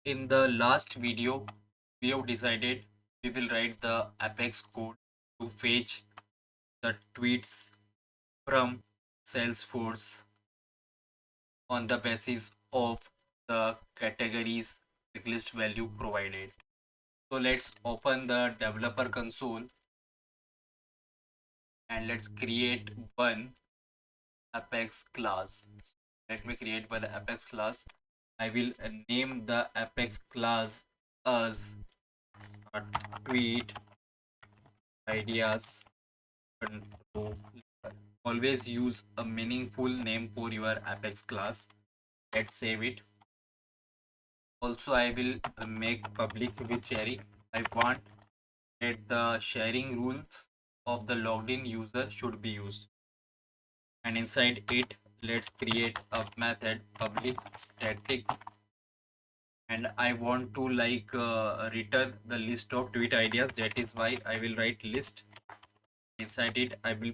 In the last video, we have decided we will write the Apex code to fetch the tweets from Salesforce on the basis of the categories checklist value provided. So let's open the developer console and let's create one Apex class. Let me create one Apex class. I will name the Apex class as tweet ideas control. Always use a meaningful name for your Apex class. Let's save it. Also, I will make public with sharing. I want that the sharing rules of the logged in user should be used. And inside it, let's create a method public static. And I want to return the list of tweet ideas. That is why I will write list. Inside it, I will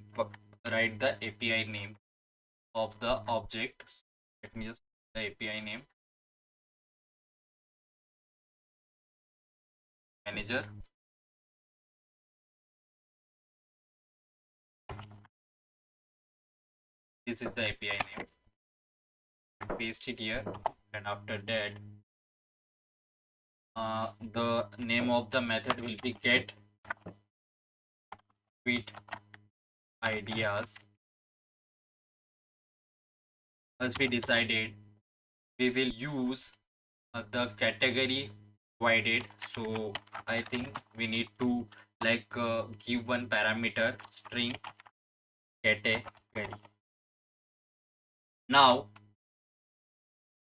write the API name of the object. Let me just put the API name manager. This is the API name. Paste it here, and after that, the name of the method will be get tweet ideas. As we decided, we will use the category provided. So I think we need to give one parameter string category. Now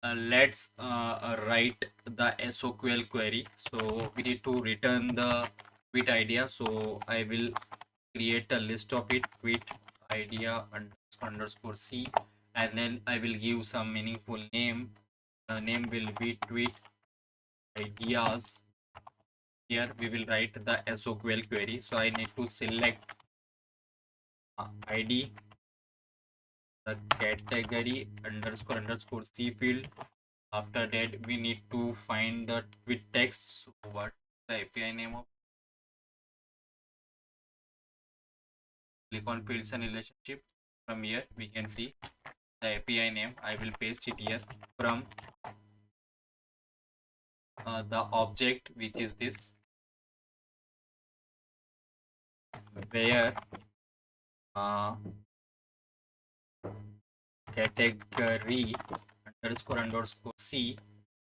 let's write the SQL query. So we need to return the tweet idea. So I will create a list of it, tweet idea underscore C, and then I will give some meaningful name. The name will be tweet ideas. Here we will write the SQL query. So I need to select ID, the category underscore C field. After that, we need to find the tweet text. So what the API name of? Click on fields and relationship. From here, we can see the API name. I will paste it here from the object, which is this, where category underscore C,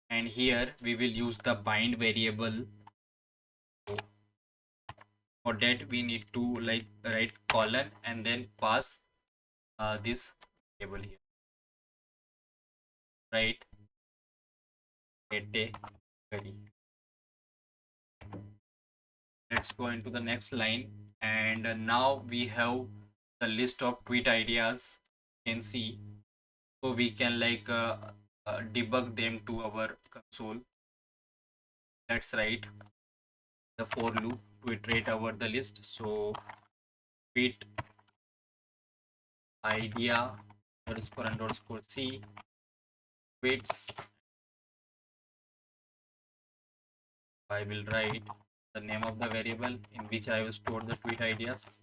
and here we will use the bind variable. For that, we need to write colon and then pass this variable here, right? Category. Let's go into the next line, and now we have the list of tweet ideas. You can see, so we can debug them to our console. Let's write the for loop to iterate over the list. So tweet idea underscore C tweets. I will write the name of the variable in which I will store the tweet ideas.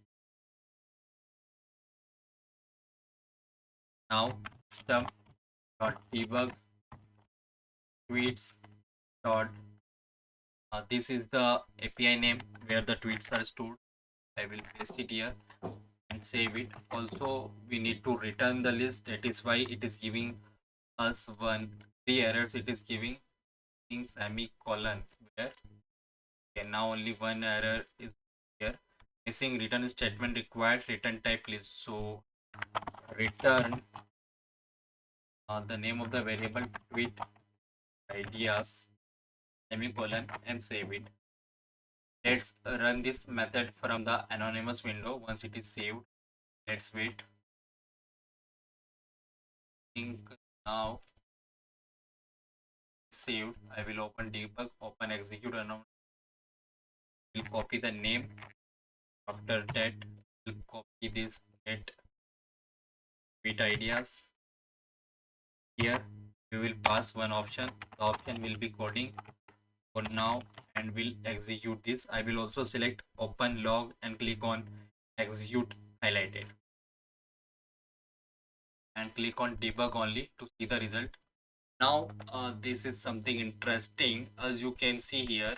Now stump.debug tweets dot this is the API name where the tweets are stored. I will paste it here and save it. Also, we need to return the list. That is why it is giving us three errors. It is giving semicolon where now only one error is here. Missing return statement required, return type list. So return the name of the variable tweet ideas semicolon and save it. Let's run this method from the anonymous window. Once it is saved, let's wait. I think now saved. I will open debug, open execute anonymous. We'll copy the name. After that, we'll copy this get tweet ideas here. we will pass one option. The option will be coding for now, and we'll execute this. I will also select open log and click on execute highlighted and click on debug only to see the result. Now this is something interesting. As you can see here,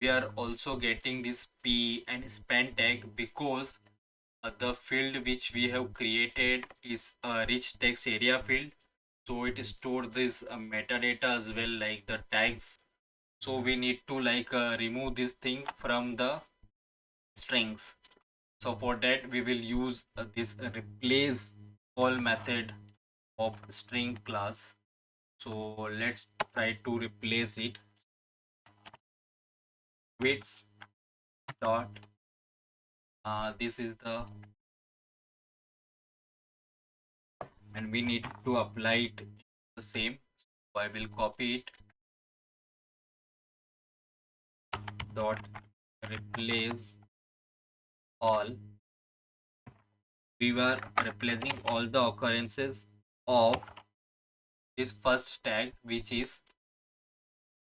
we are also getting this p and span tag because the field which we have created is a rich text area field, so it store this metadata as well, like the tags. So we need to like remove this thing from the strings. So for that we will use this replace all method of string class. So let's try to replace it. Widths dot this is the, and we need to apply it the same. So I will copy it, dot replace all. We were replacing all the occurrences of this first tag, which is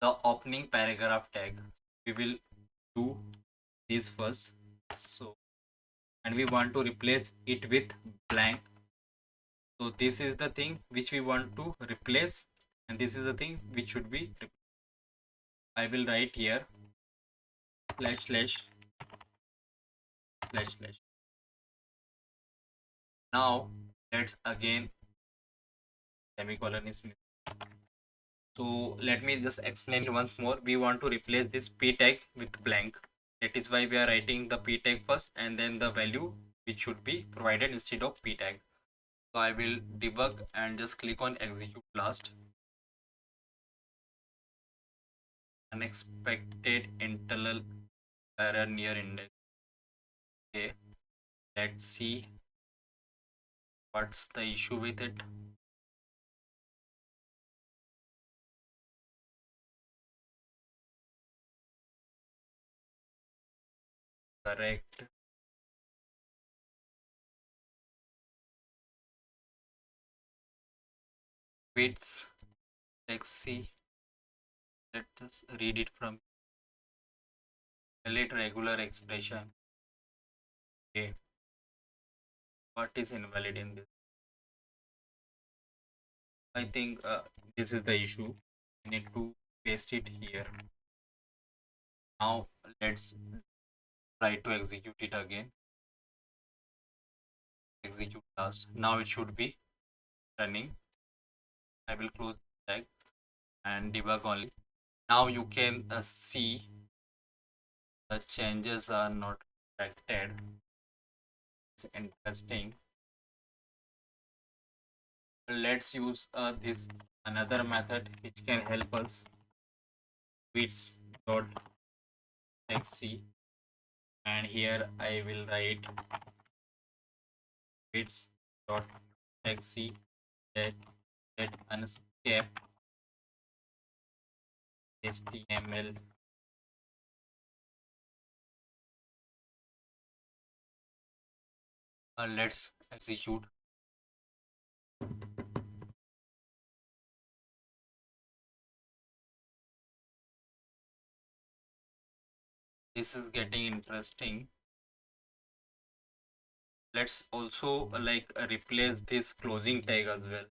the opening paragraph tag. We will do this first. So, and we want to replace it with blank. So this is the thing which we want to replace, and this is the thing which should be replaced. I will write here slash slash slash slash. Now let's again semicolon is missing. So let me just explain it once more. We want to replace this p tag with blank. That is why we are writing the p tag first and then the value which should be provided instead of p tag. So I will debug and just click on execute last. Unexpected internal error near index. Okay, let's see what's the issue with it. Correct. Widths. Let's see. Let's just read it from valid regular expression. Okay. What is invalid in this? I think this is the issue. I need to paste it here. Now let's try to execute it again. Execute last. Now it should be running. I will close the tag and debug only. Now you can see the changes are not reflected. It's interesting. Let's use this another method which can help us. Widths.xc, and here I will write widths.xc that unscap html. Let's execute. This is getting interesting. Let's also like replace this closing tag as well.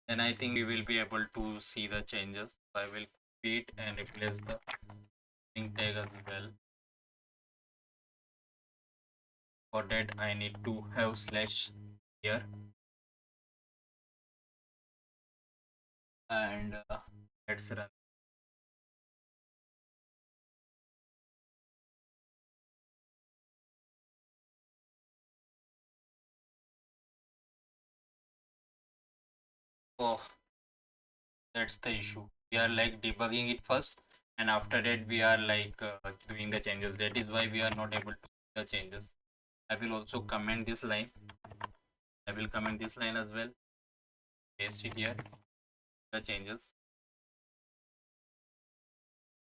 Then I think we will be able to see the changes. I will copy it and replace the closing tag as well. For that I need to have slash here, and let's run. Oh, that's the issue. We are like debugging it first, and after that we are like doing the changes. That is why we are not able to see the changes. I will also comment this line. I will comment this line as well. Paste it here. The changes.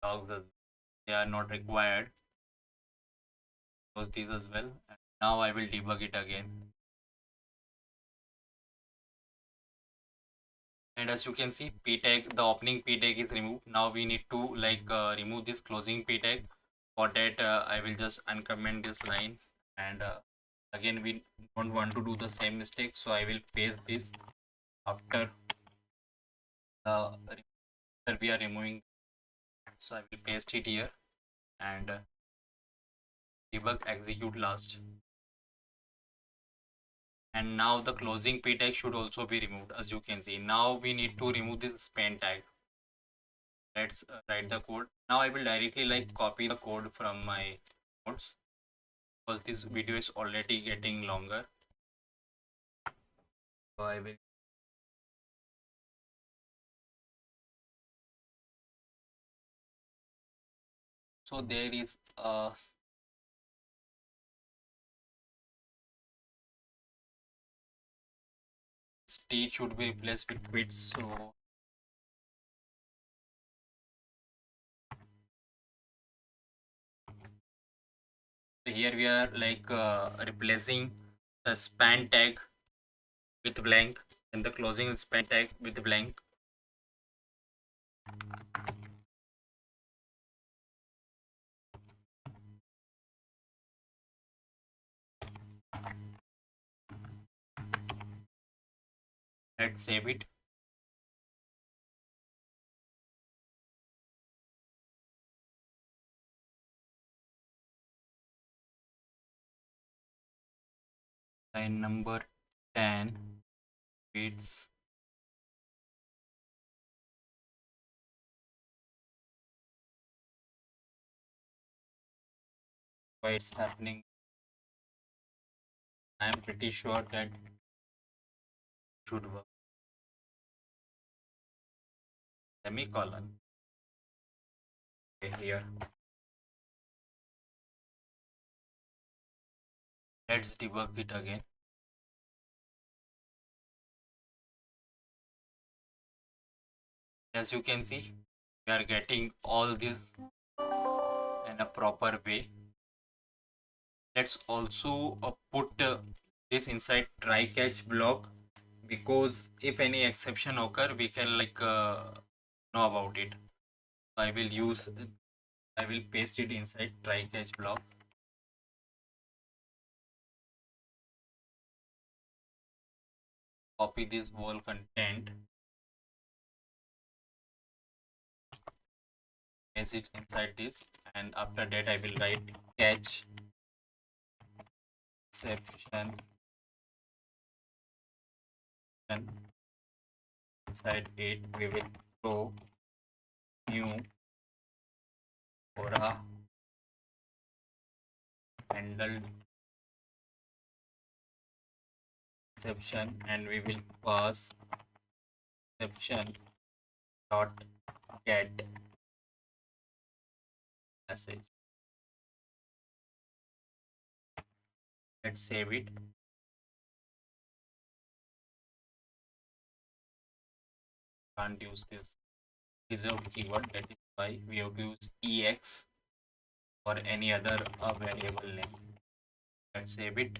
Logs, they are not required. Close these as well. And now I will debug it again. And as you can see, p tag, the opening p tag is removed. Now we need to remove this closing p tag. For that, I will just uncomment this line, and again we don't want to do the same mistake, so I will paste this after we are removing. So I will paste it here, and debug execute last. And now the closing p tag should also be removed. As you can see, now we need to remove this span tag. Let's write the code. Now I will directly copy the code from my notes, because this video is already getting longer. So I will there is a state should be replaced with quits. So here we are replacing the span tag with blank and the closing span tag with blank. Let's save it. Line number 10 reads why it's happening. I am pretty sure that should work. Semicolon. Okay, here. Let's debug it again. As you can see, we are getting all this in a proper way. Let's also put this inside try catch block, because if any exception occur, we can know about it. I will paste it inside try catch block. Copy this whole content, paste it inside this, and after that I will write catch exception inside it. We will throw new Aura handled exception, and we will pass exception dot get message. Let's save it. Can't use this reserved keyword, that is why we have to use ex or any other variable name. Let's save it.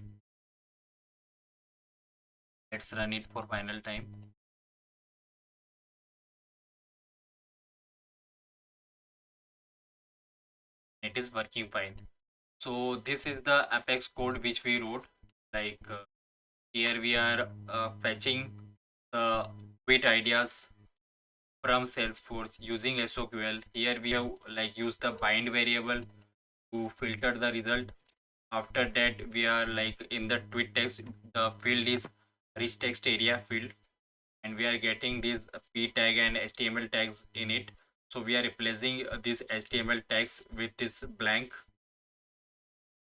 Let's run it for final time. It is working fine. So this is the Apex code which we wrote. Here we are fetching the tweet ideas from Salesforce using SOQL. Here we have used the bind variable to filter the result. After that, we are in the tweet text, the field is rich text area field, and we are getting these p tag and HTML tags in it. So we are replacing this HTML tags with this blank,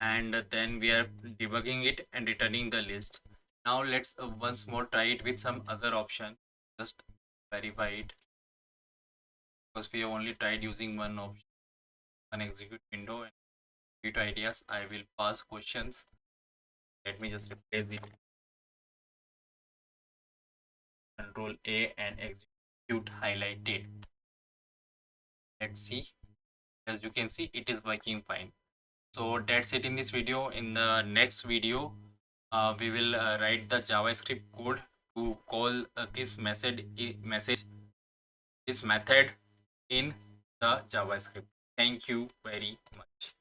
and then we are debugging it and returning the list. Now let's once more try it with some other option. Just verify it, because we have only tried using one option, an execute window and tweet ideas. I will pass questions. Let me just replace it. Control A and execute highlighted. Let's see. As you can see, it is working fine. So that's it in this video. In the next video, we will write the JavaScript code to call this method this method in the JavaScript. Thank you very much.